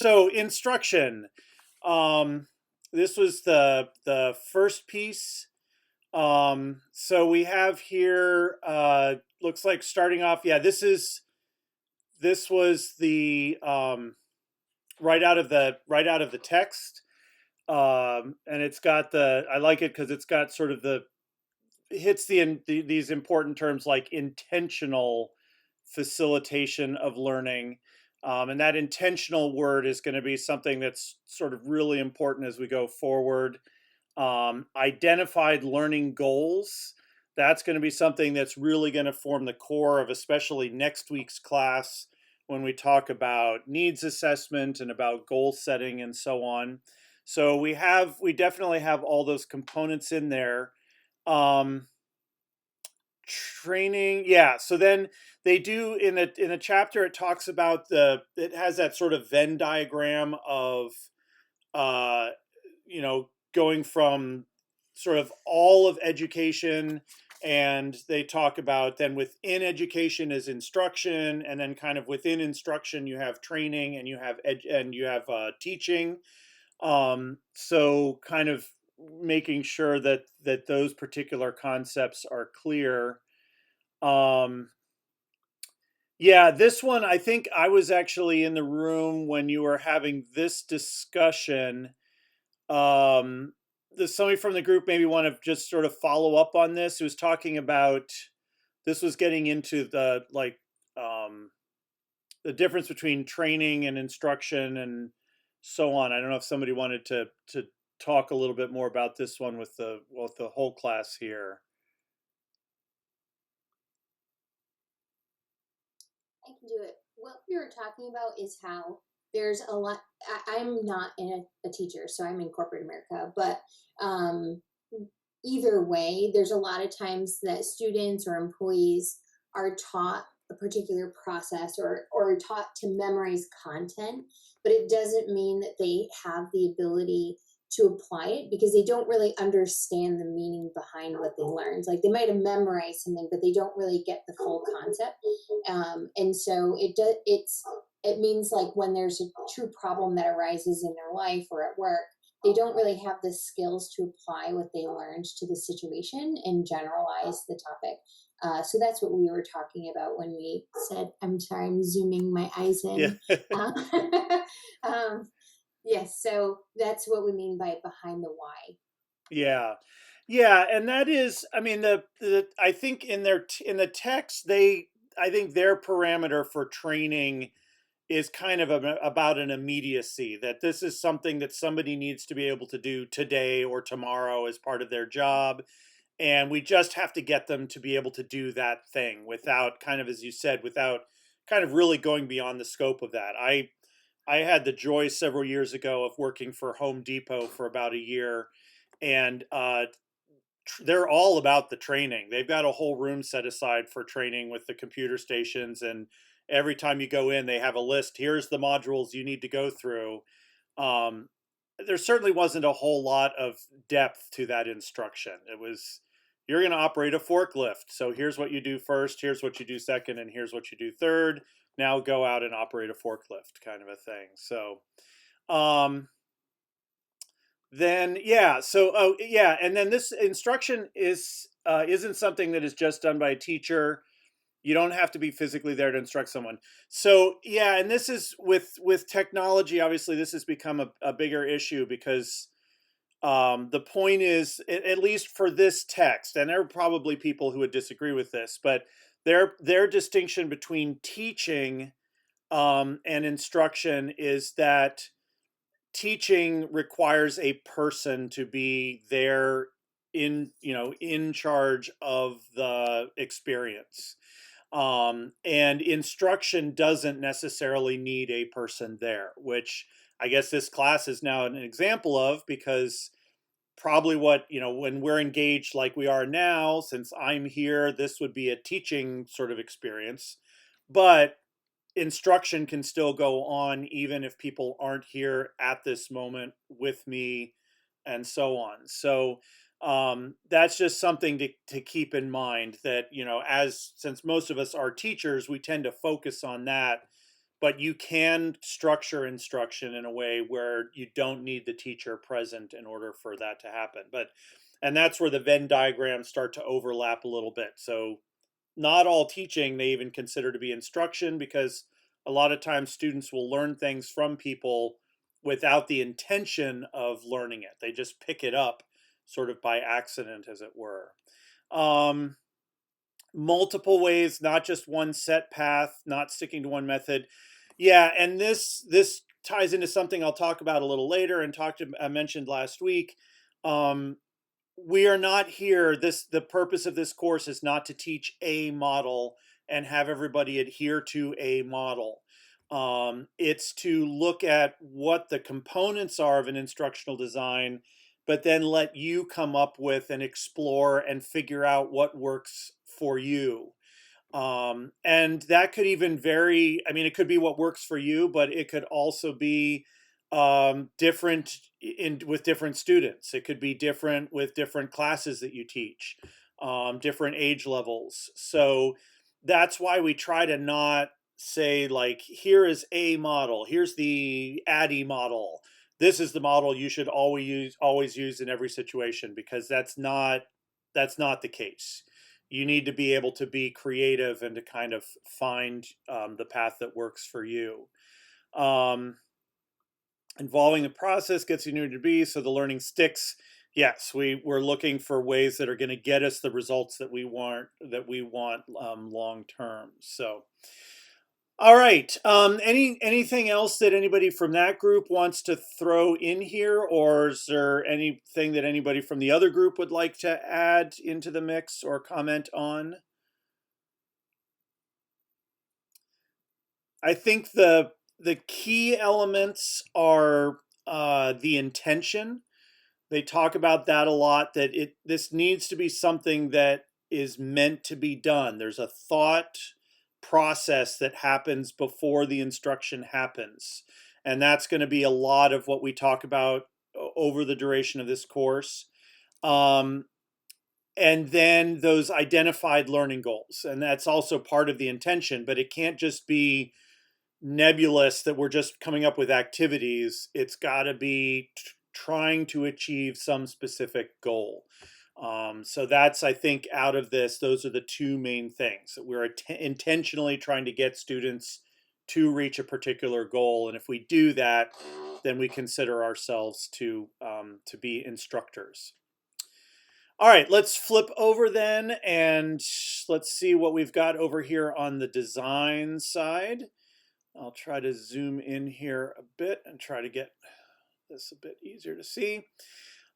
So instruction. Um, this was the first piece. So we have here. Looks like starting off. Yeah, this was the right out of the text. And it's got I like it because it's got sort of hits these important terms like intentional facilitation of learning. And that intentional word is going to be something that's sort of really important as we go forward. Identified learning goals. That's going to be something that's really going to form the core of especially next week's class when we talk about needs assessment and about goal setting and so on. So we definitely have all those components in there. Um, Training, yeah. So then they do in a chapter it talks about it has that sort of Venn diagram of uh going from sort of all of education, and they talk about then within education is instruction, and then kind of within instruction you have training, and you have teaching. So kind of making sure that those particular concepts are clear. um yeah, this one, I think I was actually in the room when you were having this discussion. um Does somebody from the group maybe want to just sort of follow up on this? Who was talking about this was getting into um the difference between training and instruction and so on. I don't know if somebody wanted to talk a little bit more about this one with the whole class here. I can do it. What we were talking about is how there's a lot. I'm not a teacher, so I'm in corporate America, but um, either way, there's a lot of times that students or employees are taught a particular process or taught to memorize content, but it doesn't mean that they have the ability to apply it because they don't really understand the meaning behind what they learned. Like they might have memorized something, but they don't really get the full concept. And so it means like when there's a true problem that arises in their life or at work, they don't really have the skills to apply what they learned to the situation and generalize the topic. So that's what we were talking about when we said, I'm sorry, I'm zooming my eyes Yeah. in. Um, um, yes, so that's what we mean by behind the why. Yeah. Yeah, and that is, I mean, the I think in the text, I think their parameter for training is kind of about an immediacy, that this is something that somebody needs to be able to do today or tomorrow as part of their job, and we just have to get them to be able to do that thing without, kind of as you said, without kind of really going beyond the scope of that. I had the joy several years ago of working for Home Depot for about a year, and they're all about the training. They've got a whole room set aside for training with the computer stations, and every time you go in, they have a list. Here's the modules you need to go through. Um, there certainly wasn't a whole lot of depth to that instruction. It was, you're going to operate a forklift, so here's what you do first, here's what you do second, and here's what you do third. Now go out and operate a forklift, kind of a thing. So um, then yeah, so oh yeah, and then this instruction isn't something that is just done by a teacher. You don't have to be physically there to instruct someone. So yeah, and this is with technology. Obviously, this has become a bigger issue because the point is, at least for this text, and there are probably people who would disagree with this, but their distinction between teaching and instruction is that teaching requires a person to be there in charge of the experience, and instruction doesn't necessarily need a person there, which I guess this class is now an example of, because probably what, when we're engaged like we are now, since I'm here, this would be a teaching sort of experience, but instruction can still go on even if people aren't here at this moment with me, and so on. So that's just something to keep in mind, that as since most of us are teachers, we tend to focus on that, but you can structure instruction in a way where you don't need the teacher present in order for that to happen. And that's where the Venn diagrams start to overlap a little bit. So not all teaching they even consider to be instruction, because a lot of times students will learn things from people without the intention of learning it. They just pick it up sort of by accident, as it were. Um, Multiple ways, not just one set path, not sticking to one method. Yeah, and this ties into something I'll talk about a little later and I mentioned last week. Um, we are not here, the purpose of this course is not to teach a model and have everybody adhere to a model. It's to look at what the components are of an instructional design, but then let you come up with and explore and figure out what works for you. And that could even vary. I mean, it could be what works for you, but it could also be different in with different students. It could be different with different classes that you teach, different age levels. So that's why we try to not say like, here is a model, here's the ADDIE model, this is the model you should always use in every situation, because that's not the case. You need to be able to be creative and to kind of find the path that works for you. Um, Involving the process gets you to be, so the learning sticks. Yes, we're looking for ways that are going to get us the results that we want long term. So, all right. Anything else that anybody from that group wants to throw in here, or is there anything that anybody from the other group would like to add into the mix or comment on? I think the key elements are the intention. They talk about that a lot, that this needs to be something that is meant to be done. There's a thought process that happens before the instruction happens. And that's going to be a lot of what we talk about over the duration of this course. Um, and then those identified learning goals. And that's also part of the intention, but it can't just be nebulous that we're just coming up with activities. It's got to be trying to achieve some specific goal. So that's, I think, out of this, those are the two main things that we're intentionally trying to get students to reach a particular goal. And if we do that, then we consider ourselves to be instructors. All right, let's flip over then and let's see what we've got over here on the design side. I'll try to zoom in here a bit and try to get this a bit easier to see.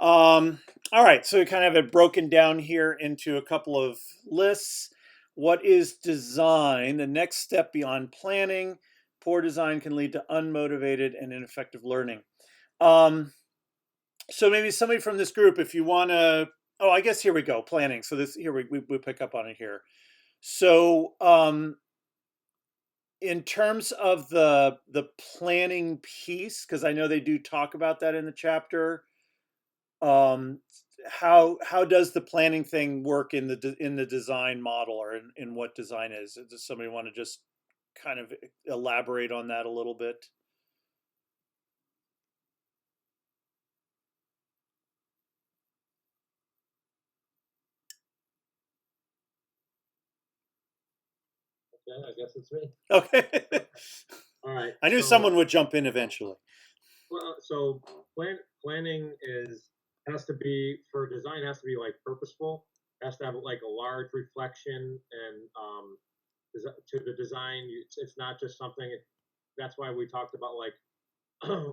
All right, so we kind of have it broken down here into a couple of lists. What is design? The next step beyond planning. Poor design can lead to unmotivated and ineffective learning. So maybe somebody from this group, if you want to, oh, I guess here we go, planning. So this here we pick up on it here. So in terms of the planning piece, because I know they do talk about that in the chapter, um, how does the planning thing work in the design model, or in what design is? Does somebody want to just kind of elaborate on that a little bit? Okay, I guess it's me. Okay. All right. I knew someone would jump in eventually. Well, so planning has to be, for design, has to be like purposeful. Has to have like a large reflection and to the design. It's not just something. That's why we talked about like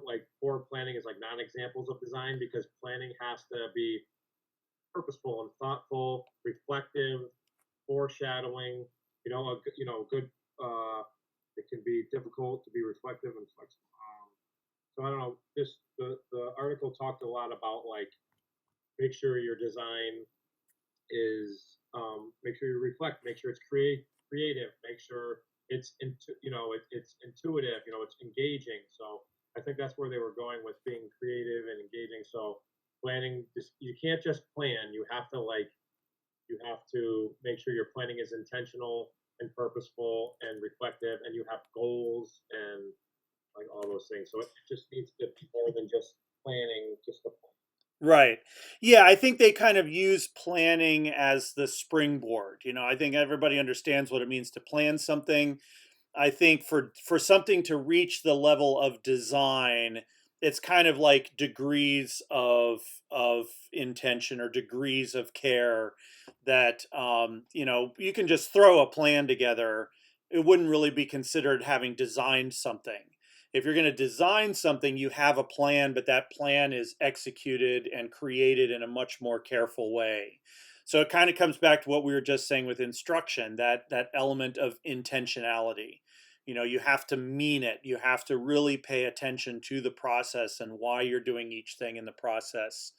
like poor planning is like non-examples of design, because planning has to be purposeful and thoughtful, reflective, foreshadowing. Good. It can be difficult to be reflective and flexible. So I don't know. The article talked a lot about like make sure your design is make sure you reflect, make sure it's creative, make sure it's intuitive, it's engaging. So I think that's where they were going with being creative and engaging. So planning, you can't just plan. You have to make sure your planning is intentional. and purposeful and reflective, and you have goals and like all those things. So it just needs to be more than just planning, just a plan. Right. Yeah, I think they kind of use planning as the springboard. I think everybody understands what it means to plan something. I think for something to reach the level of design, it's kind of like degrees of intention or degrees of care that you can just throw a plan together. It wouldn't really be considered having designed something. If you're going to design something, you have a plan, but that plan is executed and created in a much more careful way. So it kind of comes back to what we were just saying with instruction, that element of intentionality. You have to mean it. You have to really pay attention to the process and why you're doing each thing in the process,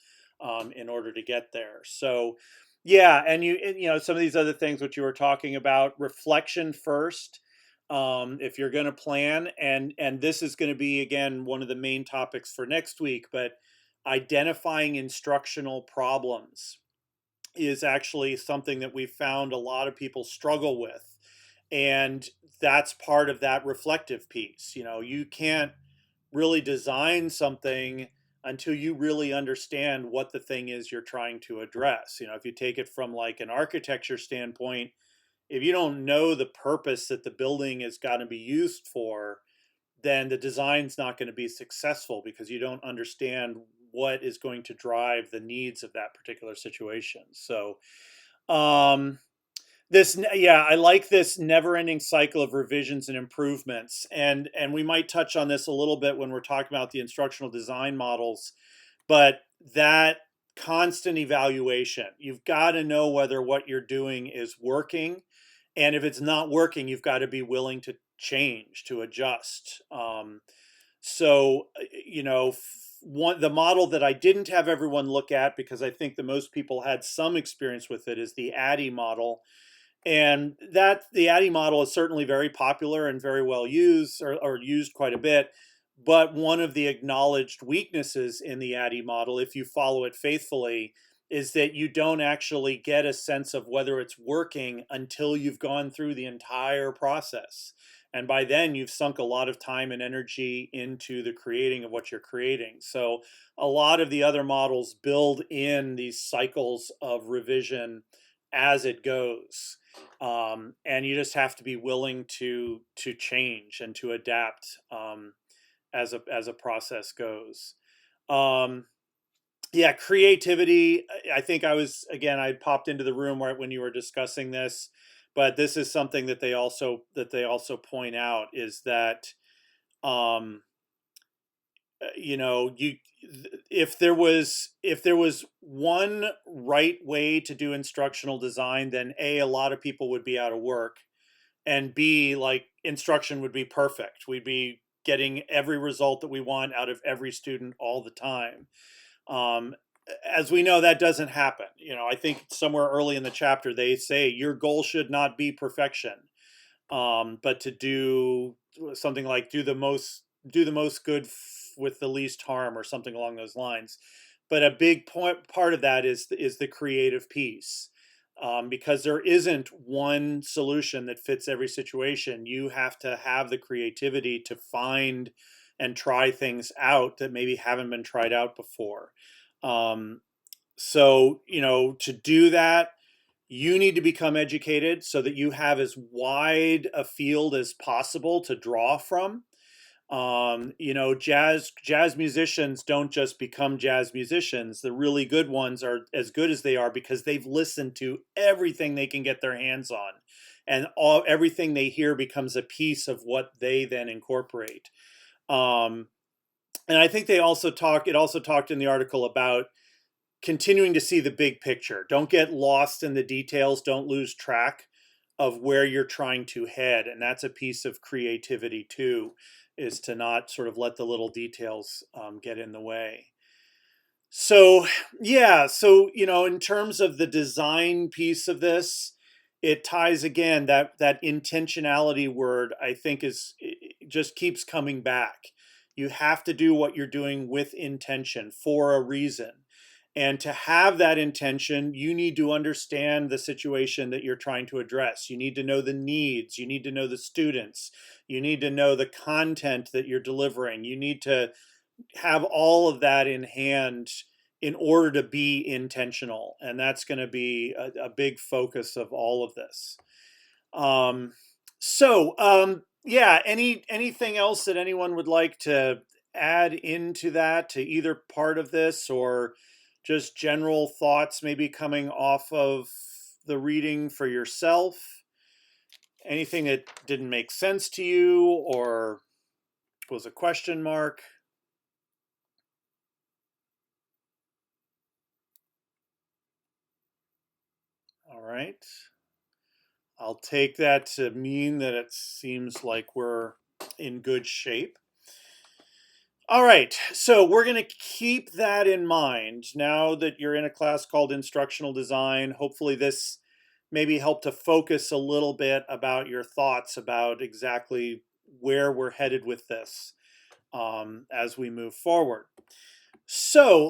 in order to get there. So, yeah, and some of these other things which you were talking about, reflection first. If you're going to plan, and this is going to be again one of the main topics for next week, but identifying instructional problems is actually something that we've found a lot of people struggle with. And that's part of that reflective piece. You can't really design something until you really understand what the thing is you're trying to address. If you take it from like an architecture standpoint, if you don't know the purpose that the building is going to be used for, then the design's not going to be successful because you don't understand what is going to drive the needs of that particular situation. So, um, yeah, I like this never-ending cycle of revisions and improvements, and we might touch on this a little bit when we're talking about the instructional design models, but that constant evaluation, you've got to know whether what you're doing is working, and if it's not working, you've got to be willing to change, to adjust. So, one the model that I didn't have everyone look at because I think that most people had some experience with it is the ADDIE model, and that the ADDIE model is certainly very popular and very well used, or used quite a bit. But one of the acknowledged weaknesses in the ADDIE model, if you follow it faithfully, is that you don't actually get a sense of whether it's working until you've gone through the entire process. And by then, you've sunk a lot of time and energy into the creating of what you're creating. So, a lot of the other models build in these cycles of revision as it goes, and you just have to be willing to change and to adapt, as a process goes. Um, yeah, creativity. I think I popped into the room right when you were discussing this, but this is something that they also point out is that, um, you if there was one right way to do instructional design, then a lot of people would be out of work, and B, like instruction would be perfect. We'd be getting every result that we want out of every student all the time. Um, as we know, that doesn't happen. I think somewhere early in the chapter they say your goal should not be perfection, but to do something like do the most good with the least harm or something along those lines. But a big part of that is the creative piece, because there isn't one solution that fits every situation. You have to have the creativity to find and try things out that maybe haven't been tried out before. Um, so, to do that, you need to become educated so that you have as wide a field as possible to draw from. Jazz musicians don't just become jazz musicians. The really good ones are as good as they are because they've listened to everything they can get their hands on, and everything they hear becomes a piece of what they then incorporate. Um, and I think it also talked in the article about continuing to see the big picture. Don't get lost in the details. Don't lose track of where you're trying to head. And that's a piece of creativity too, is to not sort of let the little details, get in the way. So, yeah, so, in terms of the design piece of this, it ties again that intentionality word, I think it just keeps coming back. You have to do what you're doing with intention for a reason. And to have that intention, you need to understand the situation that you're trying to address. You need to know the needs. You need to know the students. You need to know the content that you're delivering. You need to have all of that in hand in order to be intentional. And that's going to be a big focus of all of this. Yeah, anything else that anyone would like to add into that, to either part of this, or just general thoughts maybe coming off of the reading for yourself? Anything that didn't make sense to you or was a question mark? All right. I'll take that to mean that it seems like we're in good shape. All right, so we're going to keep that in mind now that you're in a class called instructional design. Hopefully this maybe helped to focus a little bit about your thoughts about exactly where we're headed with this as we move forward. So